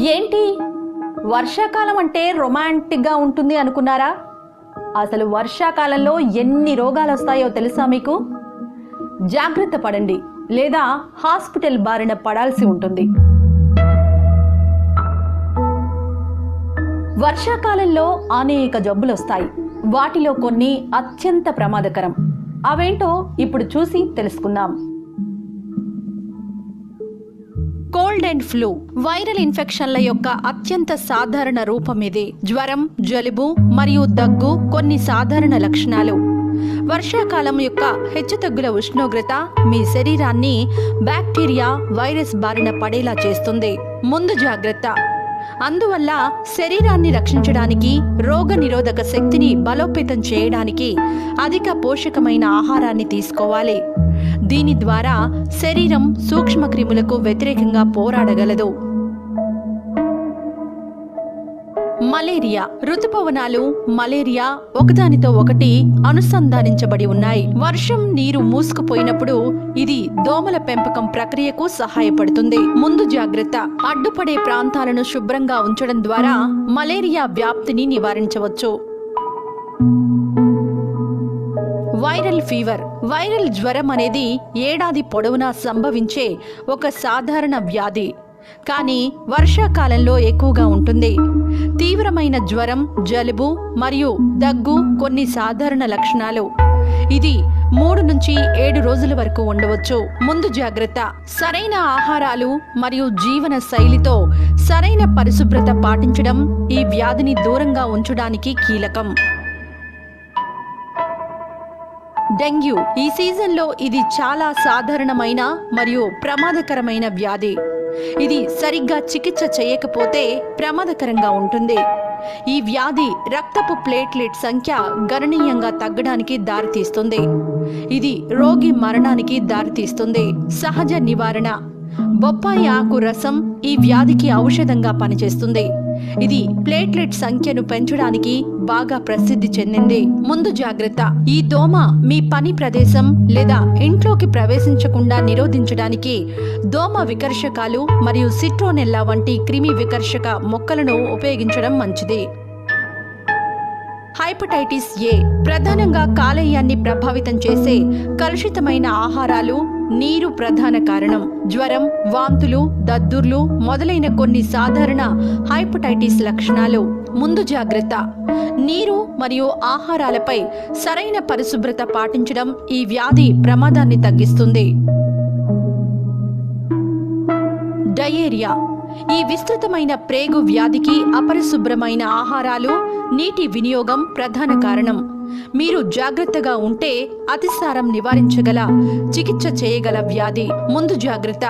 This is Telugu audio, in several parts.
ఏంటి వర్షాకాలం అంటే రొమాంటిక్గా ఉంటుంది అనుకున్నారా? అసలు వర్షాకాలంలో ఎన్ని రోగాలు వస్తాయో తెలుసా మీకు? జాగ్రత్త పడండి, లేదా హాస్పిటల్ బారిన పడాల్సి ఉంటుంది. వర్షాకాలంలో అనేక జబ్బులు వస్తాయి. వాటిలో కొన్ని అత్యంత ప్రమాదకరం. అవేంటో ఇప్పుడు చూసి తెలుసుకుందాం. కోల్డ్ అండ్ ఫ్లూ వైరల్ ఇన్ఫెక్షన్ల యొక్క అత్యంత సాధారణ రూపం ఇది. జ్వరం, జలుబు మరియు దగ్గు కొన్ని సాధారణ లక్షణాలు. వర్షాకాలం యొక్క హెచ్చుతగ్గుల ఉష్ణోగ్రత మీ శరీరాన్ని బ్యాక్టీరియా, వైరస్ బారిన పడేలా చేస్తుంది. ముందు జాగ్రత్త. అందువల్ల శరీరాన్ని రక్షించడానికి, రోగ నిరోధక శక్తిని బలోపేతం చేయడానికి అధిక పోషకమైన ఆహారాన్ని తీసుకోవాలి. దీని ద్వారా శరీరం సూక్ష్మక్రిములకు వ్యతిరేకంగా పోరాడగలదు. మలేరియా. ఋతుపవనాలు మలేరియా ఒకదానితో ఒకటి అనుసంధానించబడి ఉన్నాయి. వర్షం నీరు మూసుకుపోయినప్పుడు ఇది దోమల పెంపకం ప్రక్రియకు సహాయపడుతుంది. ముందు జాగ్రత్త. అడ్డుపడే ప్రాంతాలను శుభ్రంగా ఉంచడం ద్వారా మలేరియా వ్యాప్తిని నివారించవచ్చు. Viral fever. వైరల్ జ్వరం అనేది ఏడాది పొడవునా సంభవించే ఒక సాధారణ వ్యాధి, కానీ వర్షాకాలంలో ఎక్కువగా ఉంటుంది. తీవ్రమైన జ్వరం, జలుబు మరియు దగ్గు కొన్ని సాధారణ లక్షణాలు. ఇది 3 నుంచి 7 రోజుల వరకు ఉండవచ్చు. ముందు జాగ్రత్త. సరైన ఆహారాలు మరియు జీవన శైలితో సరైన పరిశుభ్రత పాటించడం ఈ వ్యాధిని దూరంగా ఉంచడానికి కీలకం. డెంగ్యూ. ఈ సీజన్లో ఇది చాలా సాధారణమైన మరియు ప్రమాదకరమైన వ్యాధి. ఇది సరిగ్గా చికిత్స చేయకపోతే ప్రమాదకరంగా ఉంటుంది. ఈ వ్యాధి రక్తపు ప్లేట్లెట్ సంఖ్య గణనీయంగా తగ్గడానికి దారితీస్తుంది. ఇది రోగి మరణానికి దారితీస్తుంది. సహజ నివారణ. బొప్పాయి ఆకు రసం ఈ వ్యాధికి ఔషధంగా పనిచేస్తుంది. ఇది ప్లేట్లెట్ సంఖ్యను పెంచడానికి బాగా ప్రసిద్ధి చెందింది. ముందు జాగ్రత్త. ఈ దోమ మీ పని ప్రదేశం లేదా ఇంట్లోకి ప్రవేశించకుండా నిరోధించడానికి దోమ వికర్షకాలు మరియు సిట్రోనెల్లా వంటి క్రిమి వికర్షక మొక్కలను ఉపయోగించడం మంచిది. Hepatitis A. ప్రధానంగా కాలేయాన్ని ప్రభావితం చేసే కలుషితమైన ఆహారాలు, నీరు ప్రధాన కారణం. జ్వరం, వాంతులు, దద్దుర్లు మొదలైన కొన్ని సాధారణ హెపటైటిస్ లక్షణాలు. ముందు జాగ్రత్త. నీరు మరియు ఆహారాలపై సరైన పరిశుభ్రత పాటించడం ఈ వ్యాధి ప్రమాదాన్ని తగ్గిస్తుంది. డయేరియా. ఈ విస్తృతమైన ప్రేగు వ్యాధికి అపరిశుభ్రమైన ఆహారాలు, నీటి వినియోగం ప్రధాన కారణం. మీరు జాగ్రత్తగా ఉంటే అతిసారం నివారించగల, చికిత్స చేయగల వ్యాధి. ముందు జాగ్రత్త.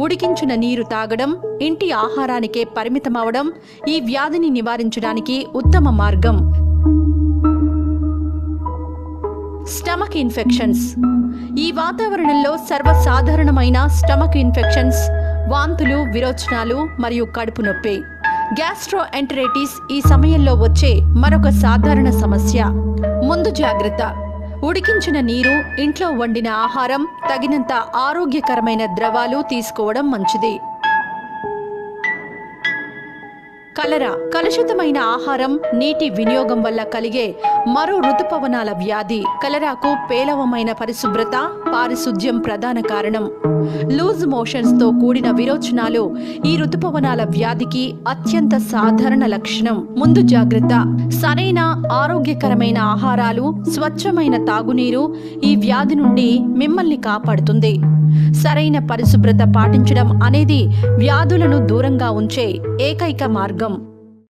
ఉడికించిన నీరు తాగడం, ఇంటి ఆహారానికే పరిమితమవడం ఈ వ్యాధిని నివారించడానికి ఉత్తమ మార్గం. Stomach infections. ఈ వాతావరణంలో సర్వసాధారణమైన స్టమక్ ఇన్ఫెక్షన్స్ వాంతులు, విరోచనాలు మరియు కడుపు నొప్పి. గ్యాస్ట్రోఎంటరైటిస్ ఈ సమయంలో వచ్చే మరొక సాధారణ సమస్య. ముందు జాగ్రత్త. ఉడికించిన నీరు, ఇంట్లో వండిన ఆహారం, తగినంత ఆరోగ్యకరమైన ద్రవాలు తీసుకోవడం మంచిది. కలరా. కలుషితమైన ఆహారం, నీటి వినియోగం వల్ల కలిగే మరో ఋతుపవనాల వ్యాధి. కలరాకు పేలవమైన పరిశుభ్రత, పారిశుధ్యం ప్రధాన కారణం. లూజ్ మోషన్స్ తో కూడిన విరోచనాలు ఈ ఋతుపవనాల వ్యాధికి అత్యంత సాధారణ లక్షణం. ముందు జాగ్రత్త. సరైన ఆరోగ్యకరమైన ఆహారాలు, స్వచ్ఛమైన తాగునీరు ఈ వ్యాధి నుండి మిమ్మల్ని కాపాడుతుంది. సరైన పరిశుభ్రత పాటించడం అనేది వ్యాధులను దూరంగా ఉంచే ఏకైక మార్గం.